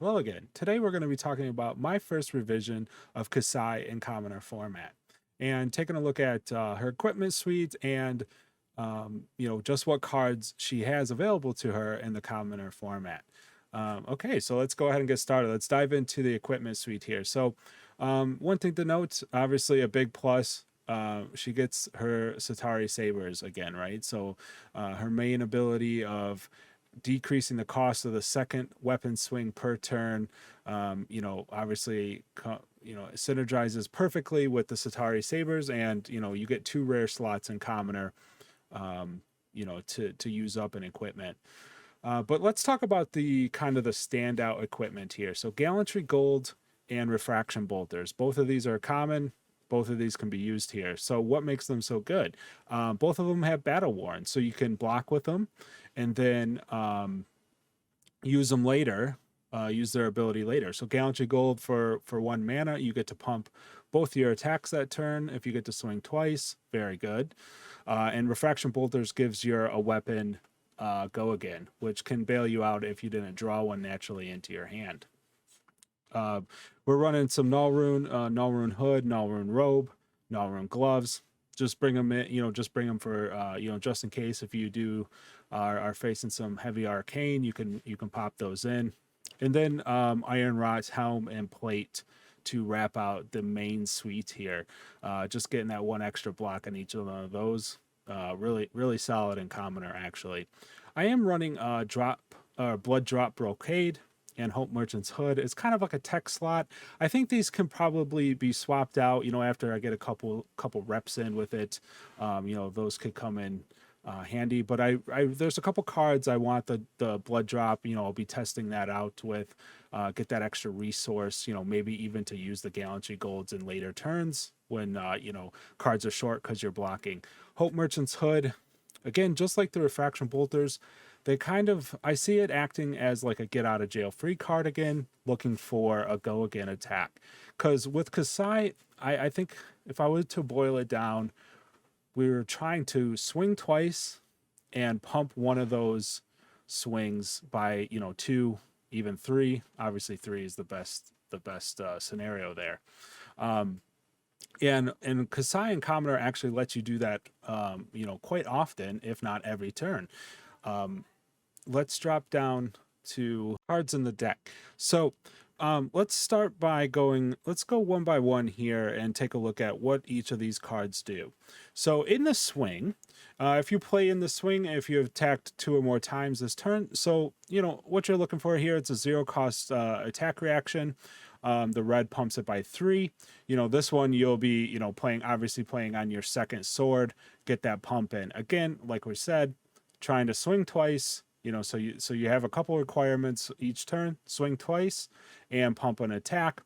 Well, again, today we're going to be talking about my first revision of Kassai in commoner format and taking a look at her equipment suite and, just what cards she has available to her in the commoner format. Okay, so let's go ahead and get started. Let's dive into the equipment suite here. So, one thing to note, obviously, a big plus. She gets her Satari Sabers again, right? So, her main ability of decreasing the cost of the second weapon swing per turn. Obviously, it synergizes perfectly with the Satari Sabers, and you get two rare slots in commoner, to use up in equipment. But let's talk about the kind of the standout equipment here. So Gallantry Gold and Refraction Bolters. Both of these are common. Both of these can be used here. So what makes them so good? Both of them have Battle Worn, so you can block with them, and then use them later. Use their ability later. So Gallantry Gold for 1 mana, you get to pump both your attacks that turn. If you get to swing twice, very good. And Refraction Bolters gives your a weapon go again, which can bail you out if you didn't draw one naturally into your hand. We're running some Null Rune Hood, Null Rune Robe, Null Rune Gloves. Just bring them in, just bring them for, just in case if you do are facing some heavy arcane, you can pop those in. And then Iron Rot's Helm and Plate to wrap out the main suite here. Just getting that one extra block on each of those. Really solid in commoner, actually. I am running Blood Drop Brocade and Hope Merchant's Hood. It's kind of like a tech slot. I think these can probably be swapped out, after I get a couple reps in with it. Those could come in handy. But I there's a couple cards I want the Blood Drop. I'll be testing that out with, get that extra resource. Maybe even to use the Gallantry Golds in later turns when cards are short because you're blocking. Hope Merchant's Hood, again, just like the Refraction Bolters, they kind of, I see it acting as like a get out of jail free card again, looking for a go again attack. Because with Kassai, I think if I were to boil it down, we were trying to swing twice and pump one of those swings by, 2, even 3. Obviously 3 is the best scenario there. And Kassai and Commoner actually lets you do that, quite often, if not every turn. Let's drop down to cards in the deck. So let's start by let's go one by one here and take a look at what each of these cards do. So in the swing, if you play in the swing, if you have attacked 2 or more times this turn, so, what you're looking for here, it's a 0 cost attack reaction. The red pumps it by 3. This one you'll be, playing on your second sword, get that pump in. Again, like we said, trying to swing twice, so you have a couple requirements each turn: swing twice and pump an attack.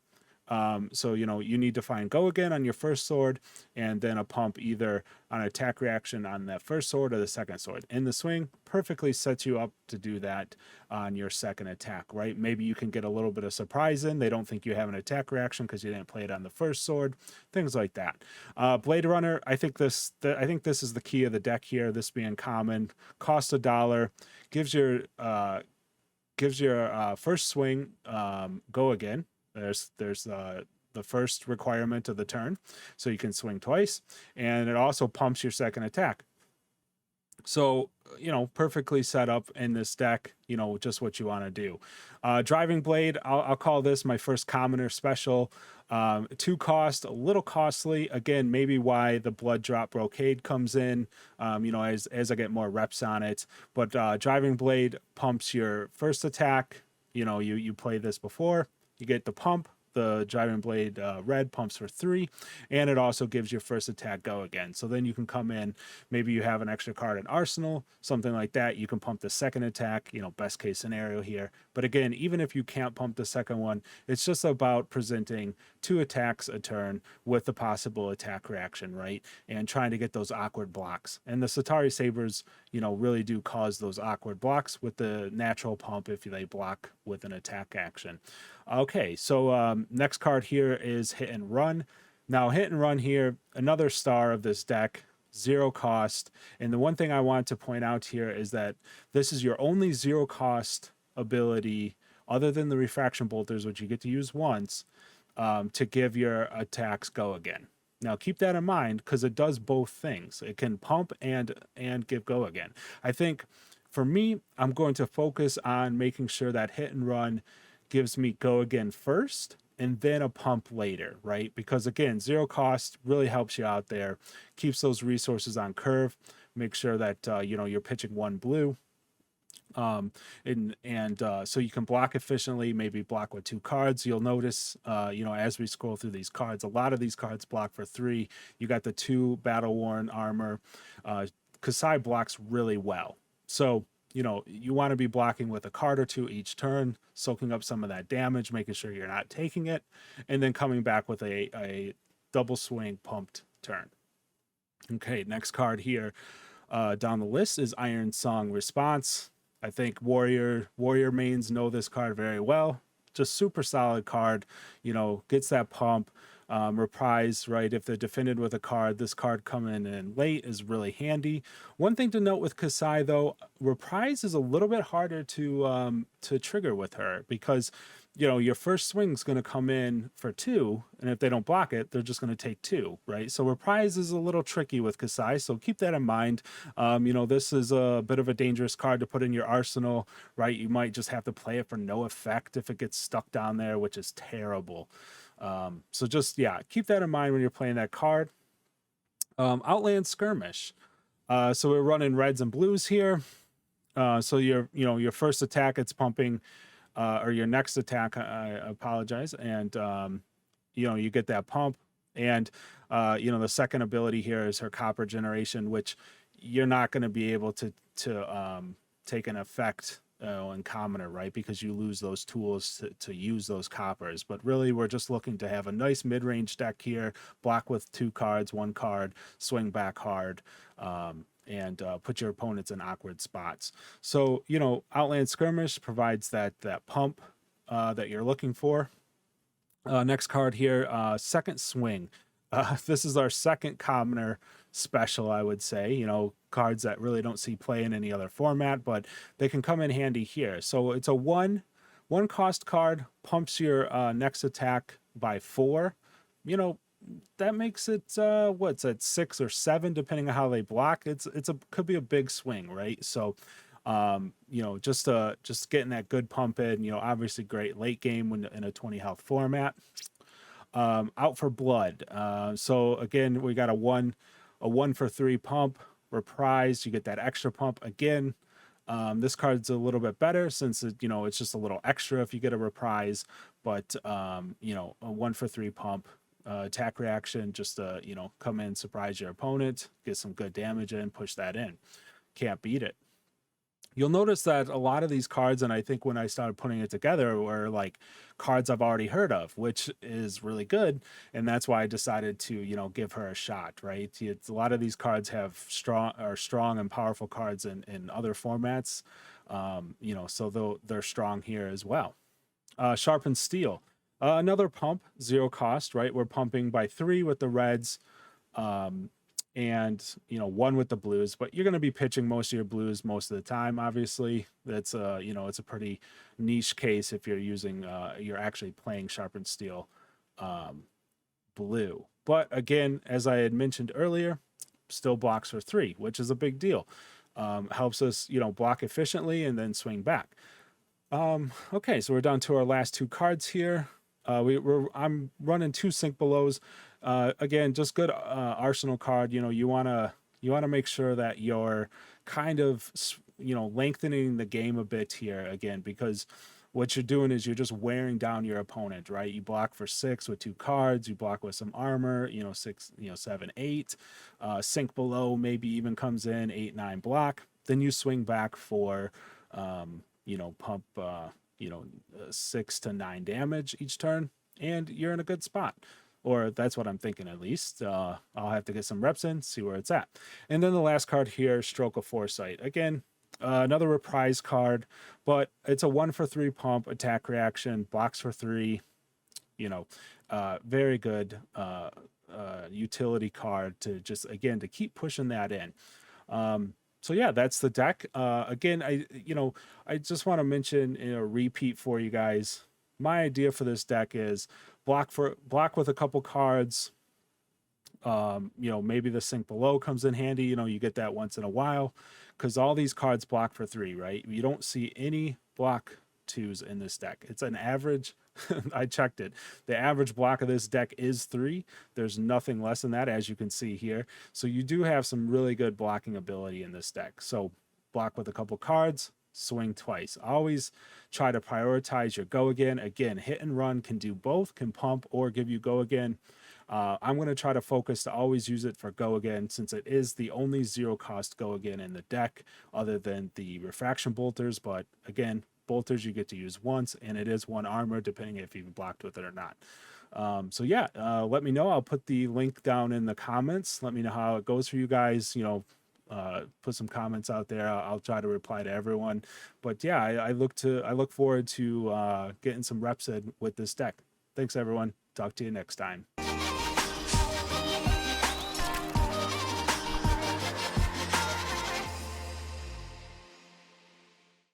So you need to find go again on your first sword, and then a pump either on attack reaction on that first sword or the second sword. In the swing, perfectly sets you up to do that on your second attack, right? Maybe you can get a little bit of surprise in. They don't think you have an attack reaction because you didn't play it on the first sword, things like that. Blade Runner, I think this is the key of the deck here. This being common, costs $1, gives your first swing go again. There's the first requirement of the turn, so you can swing twice, and it also pumps your second attack. So, perfectly set up in this deck, just what you want to do. Driving Blade, I'll call this my first commoner special. 2 cost, a little costly. Again, maybe why the Blood Drop Brocade comes in, as I get more reps on it. But Driving Blade pumps your first attack. You play this before. You get the pump. The Driving Blade red pumps for 3, and it also gives your first attack go again. So then you can come in, maybe you have an extra card in Arsenal, something like that. You can pump the second attack, best case scenario here. But again, even if you can't pump the second one, it's just about presenting 2 attacks a turn with the possible attack reaction, right? And trying to get those awkward blocks. And the Satari Sabers, really do cause those awkward blocks with the natural pump if they block with an attack action. Okay, so next card here is Hit and Run. Now, Hit and Run here, another star of this deck, 0 cost. And the one thing I want to point out here is that this is your only 0 cost ability other than the refraction bolters, which you get to use once, to give your attacks go again. Now keep that in mind because it does both things. It can pump and give go again. I think for me, I'm going to focus on making sure that hit and run gives me go again first and then a pump later, right? Because again, zero cost really helps you out there, keeps those resources on curve, make sure that you're pitching one blue. So you can block efficiently, maybe block with two cards. You'll notice, as we scroll through these cards, a lot of these cards block for three. You got the two battle worn armor. Kassai blocks really well. So, you want to be blocking with a card or two each turn, soaking up some of that damage, making sure you're not taking it, and then coming back with a double swing pumped turn. Okay, next card here down the list is Iron Song Response. I think warrior mains know this card very well. Just super solid card, gets that pump. Reprise, right? If they're defended with a card, this card coming in late is really handy. One thing to note with Kassai, though, reprise is a little bit harder to trigger with her because your first swing is going to come in for two, and if they don't block it, they're just going to take two, right? So reprise is a little tricky with Kassai, so keep that in mind. This is a bit of a dangerous card to put in your arsenal, right? You might just have to play it for no effect if it gets stuck down there, which is terrible. So just, keep that in mind when you're playing that card. Outland Skirmish. So we're running reds and blues here. So your first attack, it's pumping, or your next attack, I apologize. And, you get that pump. And, the second ability here is her copper generation, which you're not going to be able to take an effect in commoner, right? Because you lose those tools to use those coppers. But really, we're just looking to have a nice mid-range deck here, block with two cards, one card, swing back hard, and put your opponents in awkward spots. So, Outland Skirmish provides that pump that you're looking for. Next card here, Second Swing. This is our second commoner special, I would say. Cards that really don't see play in any other format, but they can come in handy here. So it's a one cost card, pumps your next attack by 4. That makes it what's at 6 or 7 depending on how they block. Could be a big swing, right? So just getting that good pump in, obviously great late game when in a 20 health format. Out for Blood. So again, we got a 1 for 3 pump. Reprise, you get that extra pump again. This card's a little bit better since it's just a little extra if you get a reprise, but a 1 for 3 pump, attack reaction, just come in, surprise your opponent, get some good damage in, push that in. Can't beat it. You'll notice that a lot of these cards, and I think when I started putting it together, were like cards I've already heard of, which is really good. And that's why I decided to, give her a shot, right? A lot of these cards have strong and powerful cards in other formats. So they're strong here as well. Sharpened Steel. Another pump, 0 cost, right? We're pumping by 3 with the reds. And 1 with the blues, but you're going to be pitching most of your blues most of the time. Obviously, that's it's a pretty niche case if you're actually playing Sharpened Steel blue. But again, as I had mentioned earlier, still blocks for 3, which is a big deal. Helps us block efficiently and then swing back. Okay, so we're down to our last 2 cards here. I'm running 2 Sink Belows. Again, just good arsenal card. You want to make sure that you're kind of lengthening the game a bit here again, because what you're doing is you're just wearing down your opponent, right? You block for 6 with 2 cards, you block with some armor, 6, 7, 8. Sink Below maybe even comes in 8, 9 block. Then you swing back for pump 6 to 9 damage each turn, and you're in a good spot. Or that's what I'm thinking, at least. I'll have to get some reps in, see where it's at. And then the last card here, Stroke of Foresight. Again, another reprise card, but it's a 1 for 3 pump, attack reaction, blocks for 3. Very good utility card to just, again, to keep pushing that in. So yeah, that's the deck. Again, I just want to mention, repeat for you guys. My idea for this deck is block with a couple cards. Maybe the Sink Below comes in handy. You get that once in a while, because all these cards block for 3, right? You don't see any block 2s in this deck. It's an average. I checked it. The average block of this deck is 3. There's nothing less than that, as you can see here. So you do have some really good blocking ability in this deck. So block with a couple cards, swing twice. Always try to prioritize your go again. Again, hit and run can do both, can pump or give you go again. I'm going to try to focus to always use it for go again, since it is the only 0 cost go again in the deck other than the refraction bolters. But again, bolters you get to use once, and it is 1 armor depending if you've blocked with it or not. So yeah, let me know. I'll put the link down in the comments. Let me know how it goes for you guys. Put some comments out there. I'll try to reply to everyone. But yeah, I look forward to getting some reps in with this deck. Thanks everyone. Talk to you next time.